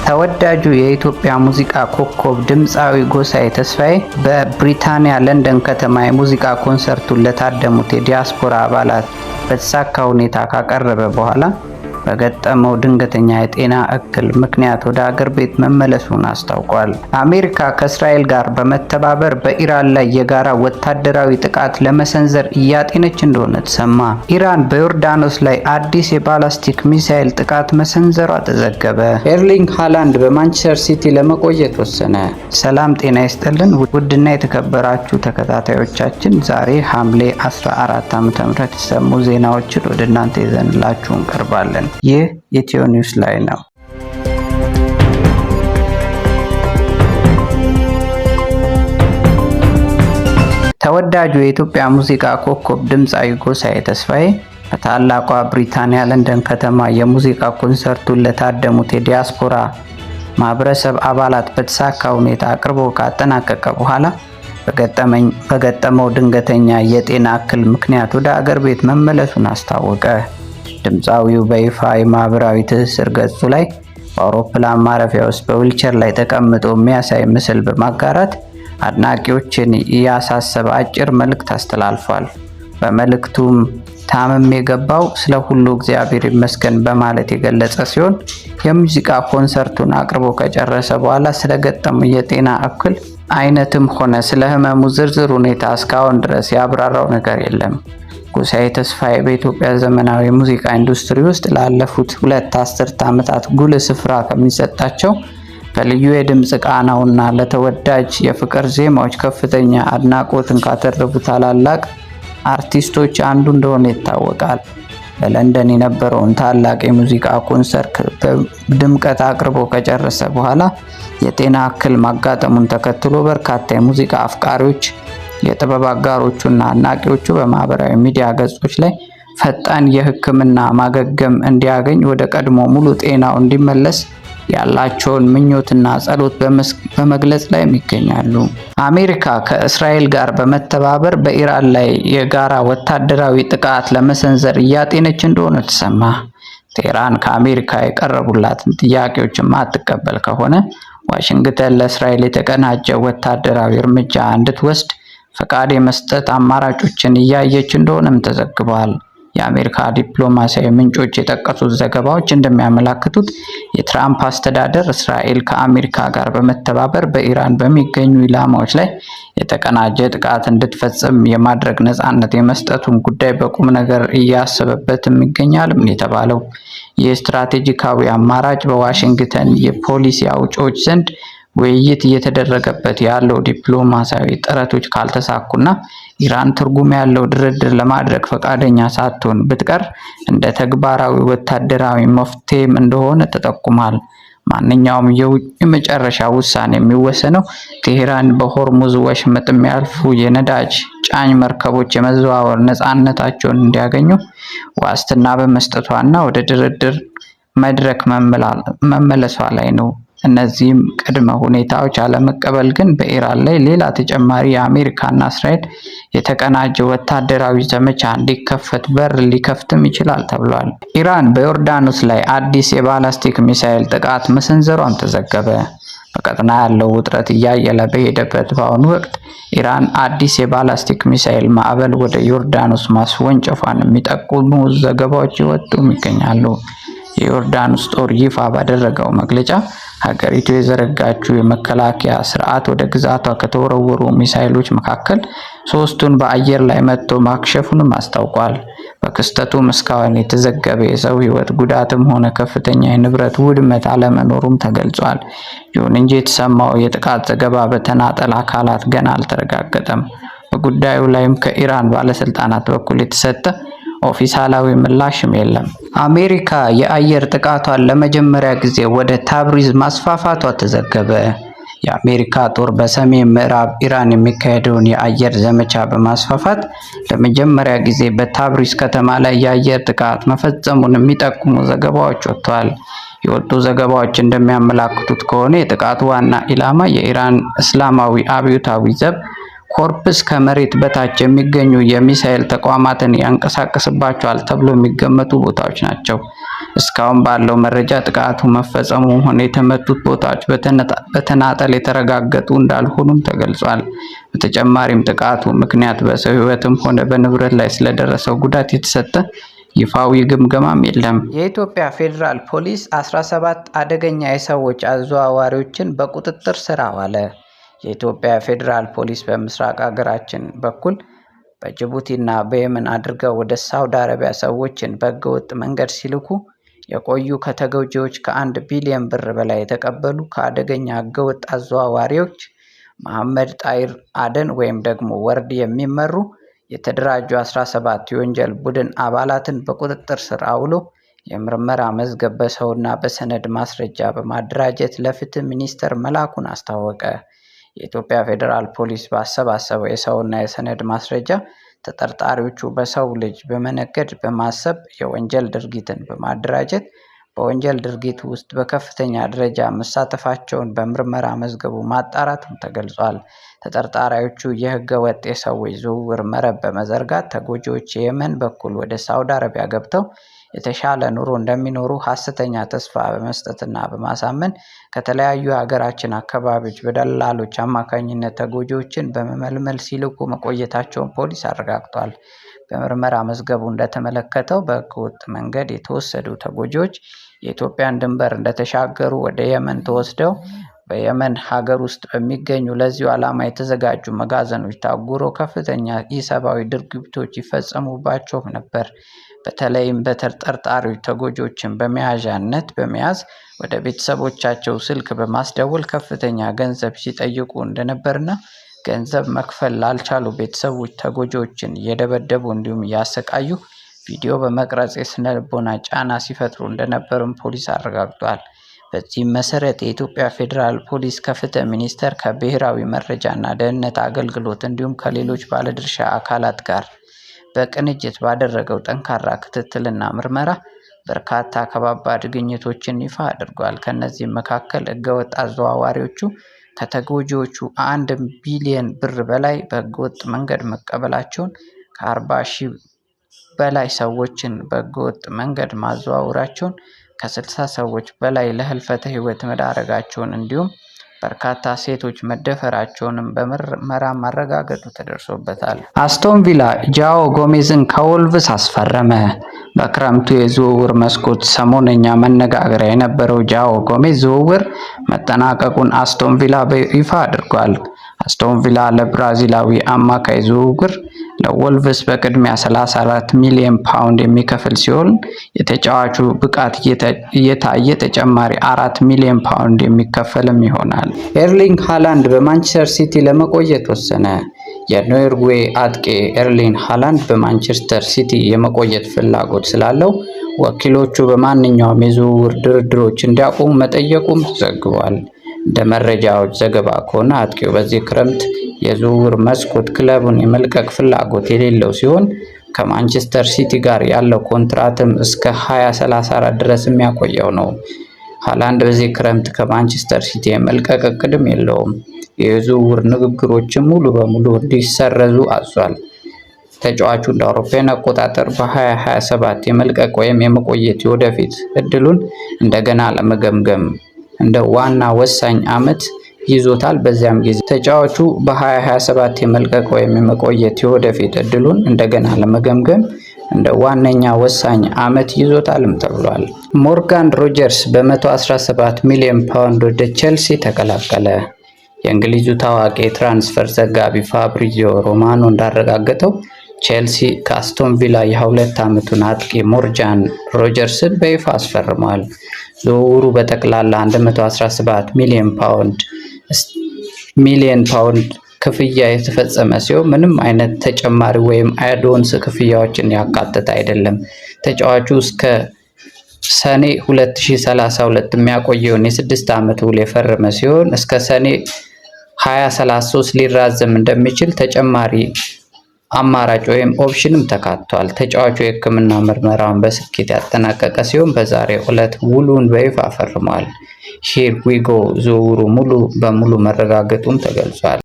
ተወዳጁ የኢትዮጵያ ሙዚቃ ኮከብ ድምፃዊ ጎሳዬ ተስፋዬ በብሪታንያ ለንደን ከተማ የሙዚቃ ኮንሰርቱን ለታደሙት የዲያስፖራ አባላት በተሳካ ሁኔታ ካቀረበ በኋላ በገጠመው ድንገተኛ የጤና እክል ምክንያት ወደ አገር ቤት መመለሱን አስታውቋል። አሜሪካ ከእስራኤል ጋር በመተባበር በኢራን ላይ የጋራ ወታደራዊ ጥቃት ለመሰንዘር እያጤነች እንደሆነ ተሰማ። ኢራን በዮርዳኖስ ላይ አዲስ የባላስቲክ ሚሳኤል ጥቃት መሰንዘሯ ተዘገበ። ኤርሊንግ ሃላንድ በማንቸስተር ሲቲ ለመቆየት ወሰነ። ሰላም ጤና ይስጥልን ውድና የተከበራችሁ ተከታታዮቻችን፣ ዛሬ ሐምሌ 14 ዓ.ም የተሰሙ ዜናዎችን ወደ እናንተ ይዘንላችሁ እንቀርባለን። ይህ ኢትዮ ኒውስ ላይ ነው። ተወዳጁ የኢትዮጵያ ሙዚቃ ኮከብ ድምፃዊ ጎሳዬ ተስፋዬ በታላቋ ብሪታንያ ለንደን ከተማ የሙዚቃ ኮንሰርቱን ለታደሙት የዲያስፖራ ማህበረሰብ አባላት በተሳካ ሁኔታ አቅርቦ ካጠናቀቀ በኋላ በገጠመው ድንገተኛ የጤና እክል ምክንያት ወደ አገር ቤት መመለሱን አስታወቀ። ድምፃዊው በይፋ የማህበራዊ ትስስር ገጹ ላይ በአውሮፕላን ማረፊያ ውስጥ በዊልቸር ላይ ተቀምጦ የሚያሳይ ምስል በማጋራት አድናቂዎችን ያሳሰበ አጭር መልእክት አስተላልፏል። በመልእክቱም ታመም የገባው ስለ ሁሉ እግዚአብሔር ይመስገን በማለት የገለጸ ሲሆን የሙዚቃ ኮንሰርቱን አቅርቦ ከጨረሰ በኋላ ስለገጠመው የጤና እክል አይነትም ሆነ ስለ ህመሙ ዝርዝር ሁኔታ እስካሁን ድረስ ያብራራው ነገር የለም። ጎሳዬ ተስፋዬ በኢትዮጵያ ዘመናዊ ሙዚቃ ኢንዱስትሪ ውስጥ ላለፉት 2 አስርት ዓመታት ጉልህ ስፍራ ከሚሰጣቸው በልዩ የድምፅ ቃናውና ለተወዳጅ የፍቅር ዜማዎች ከፍተኛ አድናቆትን ካተረፉ ታላላቅ አርቲስቶች አንዱ እንደሆነ ይታወቃል። በለንደን የነበረውን ታላቅ የሙዚቃ ኮንሰርት በድምቀት አቅርቦ ከጨረሰ በኋላ የጤና እክል ማጋጠሙን ተከትሎ በርካታ የሙዚቃ አፍቃሪዎች፣ የጥበብ አጋሮቹና አድናቂዎቹ በማህበራዊ ሚዲያ ገጾች ላይ ፈጣን የሕክምና ማገገም እንዲያገኝ ወደ ቀድሞ ሙሉ ጤናው እንዲመለስ ያላቸውን ምኞትና ጸሎት በመግለጽ ላይ ይገኛሉ። አሜሪካ ከእስራኤል ጋር በመተባበር በኢራን ላይ የጋራ ወታደራዊ ጥቃት ለመሰንዘር እያጤነች እንደሆነ ተሰማ። ቴህራን ከአሜሪካ የቀረቡላትን ጥያቄዎች የማትቀበል ከሆነ ዋሽንግተን ለእስራኤል የተቀናጀ ወታደራዊ እርምጃ እንድትወስድ ፈቃድ የመስጠት አማራጮችን እያየች እንደሆነም ተዘግቧል። የአሜሪካ ዲፕሎማሲያዊ ምንጮች የጠቀሱት ዘገባዎች እንደሚያመለክቱት የትራምፕ አስተዳደር እስራኤል ከአሜሪካ ጋር በመተባበር በኢራን በሚገኙ ኢላማዎች ላይ የተቀናጀ ጥቃት እንድትፈጽም የማድረግ ነፃነት የመስጠቱን ጉዳይ በቁም ነገር እያሰበበትም ይገኛል የተባለው ይህ ስትራቴጂካዊ አማራጭ በዋሽንግተን የፖሊሲ አውጪዎች ዘንድ ውይይት እየተደረገበት ያለው ዲፕሎማሲያዊ ጥረቶች ካልተሳኩና ኢራን ትርጉም ያለው ድርድር ለማድረግ ፈቃደኛ ሳትሆን ብትቀር እንደ ተግባራዊ ወታደራዊ መፍትሄም እንደሆነ ተጠቁሟል። ማንኛውም የመጨረሻ ውሳኔ የሚወሰነው ቴህራን በሆርሙዝ ወሽመጥ የሚያልፉ የነዳጅ ጫኝ መርከቦች የመዘዋወር ነፃነታቸውን እንዲያገኙ ዋስትና በመስጠቷና ወደ ድርድር መድረክ መመለሷ ላይ ነው። እነዚህም ቅድመ ሁኔታዎች አለመቀበል ግን በኢራን ላይ ሌላ ተጨማሪ የአሜሪካና እስራኤል የተቀናጀ ወታደራዊ ዘመቻ እንዲከፈት በር ሊከፍትም ይችላል ተብሏል። ኢራን በዮርዳኖስ ላይ አዲስ የባላስቲክ ሚሳኤል ጥቃት መሰንዘሯን ተዘገበ። በቀጠና ያለው ውጥረት እያየለ በሄደበት በአሁኑ ወቅት ኢራን አዲስ የባላስቲክ ሚሳኤል ማዕበል ወደ ዮርዳኖስ ማስወንጨፏን የሚጠቁሙ ዘገባዎች ይወጡም ይገኛሉ። የዮርዳኖስ ጦር ይፋ ባደረገው መግለጫ ሀገሪቱ የዘረጋችው የመከላከያ ስርዓት ወደ ግዛቷ ከተወረወሩ ሚሳኤሎች መካከል 3ቱን በአየር ላይ መጥቶ ማክሸፉንም አስታውቋል። በክስተቱም እስካሁን የተዘገበ የሰው ሕይወት ጉዳትም ሆነ ከፍተኛ የንብረት ውድመት አለመኖሩም ተገልጿል። ይሁን እንጂ የተሰማው የጥቃት ዘገባ በተናጠል አካላት ገና አልተረጋገጠም። በጉዳዩ ላይም ከኢራን ባለስልጣናት በኩል የተሰጠ ኦፊሳላዊ ምላሽም የለም። አሜሪካ የአየር ጥቃቷን ለመጀመሪያ ጊዜ ወደ ታብሪዝ ማስፋፋቷ ተዘገበ። የአሜሪካ ጦር በሰሜን ምዕራብ ኢራን የሚካሄደውን የአየር ዘመቻ በማስፋፋት ለመጀመሪያ ጊዜ በታብሪዝ ከተማ ላይ የአየር ጥቃት መፈጸሙን የሚጠቁሙ ዘገባዎች ወጥተዋል። የወጡ ዘገባዎች እንደሚያመላክቱት ከሆነ የጥቃቱ ዋና ኢላማ የኢራን እስላማዊ አብዮታዊ ዘብ ኮርፕስ ከመሬት በታች የሚገኙ የሚሳኤል ተቋማትን ያንቀሳቅስባቸዋል ተብሎ የሚገመቱ ቦታዎች ናቸው። እስካሁን ባለው መረጃ ጥቃቱ መፈጸሙ ሆነ የተመቱት ቦታዎች በተናጠል የተረጋገጡ እንዳልሆኑም ተገልጿል። በተጨማሪም ጥቃቱ ምክንያት በሰው ሕይወትም ሆነ በንብረት ላይ ስለደረሰው ጉዳት የተሰጠ ይፋዊ ግምገማም የለም። የኢትዮጵያ ፌዴራል ፖሊስ 17 አደገኛ የሰዎች አዘዋዋሪዎችን በቁጥጥር ስር አዋለ። የኢትዮጵያ ፌዴራል ፖሊስ በምስራቅ ሀገራችን በኩል በጅቡቲና በየመን አድርገው ወደ ሳውዲ አረቢያ ሰዎችን በህገወጥ መንገድ ሲልኩ የቆዩ ከተጎጂዎች ከ1 ቢሊዮን ብር በላይ የተቀበሉ ከአደገኛ ህገወጥ አዘዋዋሪዎች መሐመድ ጣይር አደን ወይም ደግሞ ወርድ የሚመሩ የተደራጁ 17 የወንጀል ቡድን አባላትን በቁጥጥር ስር አውሎ የምርመራ መዝገብ በሰውና በሰነድ ማስረጃ በማደራጀት ለፍትህ ሚኒስቴር መላኩን አስታወቀ። የኢትዮጵያ ፌዴራል ፖሊስ ባሰባሰበው የሰውና የሰነድ ማስረጃ ተጠርጣሪዎቹ በሰው ልጅ በመነገድ በማሰብ የወንጀል ድርጊትን በማደራጀት በወንጀል ድርጊት ውስጥ በከፍተኛ ደረጃ መሳተፋቸውን በምርመራ መዝገቡ ማጣራቱም ተገልጿል። ተጠርጣሪዎቹ የህገ ወጥ የሰዎች ዝውውር መረብ በመዘርጋት ተጎጂዎች የየመን በኩል ወደ ሳውዲ አረቢያ ገብተው የተሻለ ኑሮ እንደሚኖሩ ሐሰተኛ ተስፋ በመስጠትና በማሳመን ከተለያዩ የሀገራችን አካባቢዎች በደላሎች አማካኝነት ተጎጂዎችን በመመልመል ሲልኩ መቆየታቸውን ፖሊስ አረጋግጧል። በምርመራ መዝገቡ እንደተመለከተው በህገወጥ መንገድ የተወሰዱ ተጎጂዎች የኢትዮጵያን ድንበር እንደተሻገሩ ወደ የመን ተወስደው በየመን ሀገር ውስጥ በሚገኙ ለዚሁ ዓላማ የተዘጋጁ መጋዘኖች ታጉረው ከፍተኛ ኢሰብአዊ ድርጊቶች ይፈጸሙባቸው ነበር። በተለይም በተጠርጣሪዎች ተጎጂዎችን በመያዣነት በመያዝ ወደ ቤተሰቦቻቸው ስልክ በማስደወል ከፍተኛ ገንዘብ ሲጠይቁ እንደነበርና ገንዘብ መክፈል ላልቻሉ ቤተሰቦች ተጎጂዎችን እየደበደቡ እንዲሁም እያሰቃዩ ቪዲዮ በመቅረጽ የስነ ልቦና ጫና ሲፈጥሩ እንደነበርም ፖሊስ አረጋግጧል። በዚህም መሰረት የኢትዮጵያ ፌዴራል ፖሊስ ከፍትህ ሚኒስቴር ከብሔራዊ መረጃና ደህንነት አገልግሎት እንዲሁም ከሌሎች ባለድርሻ አካላት ጋር በቅንጅት ባደረገው ጠንካራ ክትትልና ምርመራ በርካታ ከባባድ ግኝቶችን ይፋ አድርጓል። ከነዚህም መካከል ህገወጥ አዘዋዋሪዎቹ ከተጎጂዎቹ 1 ቢሊዮን ብር በላይ በህገወጥ መንገድ መቀበላቸውን፣ ከ40 ሺህ በላይ ሰዎችን በህገወጥ መንገድ ማዘዋወራቸውን፣ ከ60 ሰዎች በላይ ለህልፈተ ህይወት መዳረጋቸውን እንዲሁም በርካታ ሴቶች መደፈራቸውንም በምርመራ ማረጋገጡ ተደርሶበታል። አስቶን ቪላ ጃኦ ጎሜዝን ከወልቭስ አስፈረመ። በክረምቱ የዝውውር መስኮት ሰሞነኛ መነጋገሪያ የነበረው ጃኦ ጎሜዝ ዝውውር መጠናቀቁን አስቶን ቪላ ይፋ አድርጓል። አስቶን ቪላ ለብራዚላዊ አማካይ ዝውውር ለወልቭስ በቅድሚያ 34 ሚሊዮን ፓውንድ የሚከፍል ሲሆን የተጫዋቹ ብቃት እየታየ ተጨማሪ 4 ሚሊዮን ፓውንድ የሚከፈልም ይሆናል። ኤርሊንግ ሃላንድ በማንቸስተር ሲቲ ለመቆየት ወሰነ። የኖርዌይ አጥቂ ኤርሊንግ ሃላንድ በማንቸስተር ሲቲ የመቆየት ፍላጎት ስላለው ወኪሎቹ በማንኛውም የዝውውር ድርድሮች እንዲያቆሙ መጠየቁም ተዘግቧል። እንደ መረጃዎች ዘገባ ከሆነ አጥቂው በዚህ ክረምት የዝውውር መስኮት ክለቡን የመልቀቅ ፍላጎት የሌለው ሲሆን ከማንቸስተር ሲቲ ጋር ያለው ኮንትራትም እስከ 2034 ድረስ የሚያቆየው ነው። ሃላንድ በዚህ ክረምት ከማንቸስተር ሲቲ የመልቀቅ እቅድም የለውም። የዝውውር ንግግሮችም ሙሉ በሙሉ እንዲሰረዙ አዟል። ተጫዋቹ እንደ አውሮፓውያን አቆጣጠር በ2027 የመልቀቅ ወይም የመቆየት የወደፊት እድሉን እንደገና ለመገምገም እንደ ዋና ወሳኝ ዓመት ይዞታል። በዚያም ጊዜ ተጫዋቹ በ2027 የመልቀቅ ወይም የመቆየት የወደፊት እድሉን እንደገና ለመገምገም እንደ ዋነኛ ወሳኝ ዓመት ይዞታልም ተብሏል። ሞርጋን ሮጀርስ በ117 ሚሊዮን ፓውንድ ወደ ቼልሲ ተቀላቀለ። የእንግሊዙ ታዋቂ ትራንስፈር ዘጋቢ ፋብሪዚዮ ሮማኖ እንዳረጋገጠው ቼልሲ ከአስቶን ቪላ የ2 ዓመቱን አጥቂ ሞርጋን ሮጀርስን በይፋ አስፈርሟል። ዝውውሩ በጠቅላላ 117 ሚሊዮን ፓውንድ ክፍያ የተፈጸመ ሲሆን ምንም አይነት ተጨማሪ ወይም አድኦንስ ክፍያዎችን ያካተተ አይደለም። ተጫዋቹ እስከ ሰኔ 2032 የሚያቆየውን የ6 ዓመት ውል የፈረመ ሲሆን እስከ ሰኔ 2033 ሊራዘም እንደሚችል ተጨማሪ አማራጭ ወይም ኦፕሽንም ተካቷል። ተጫዋቹ የሕክምና ምርመራውን በስኬት ያጠናቀቀ ሲሆን በዛሬው ዕለት ውሉን በይፋ ፈርሟል። ሂር ዊ ጎ ዝውውሩ ሙሉ በሙሉ መረጋገጡም ተገልጿል።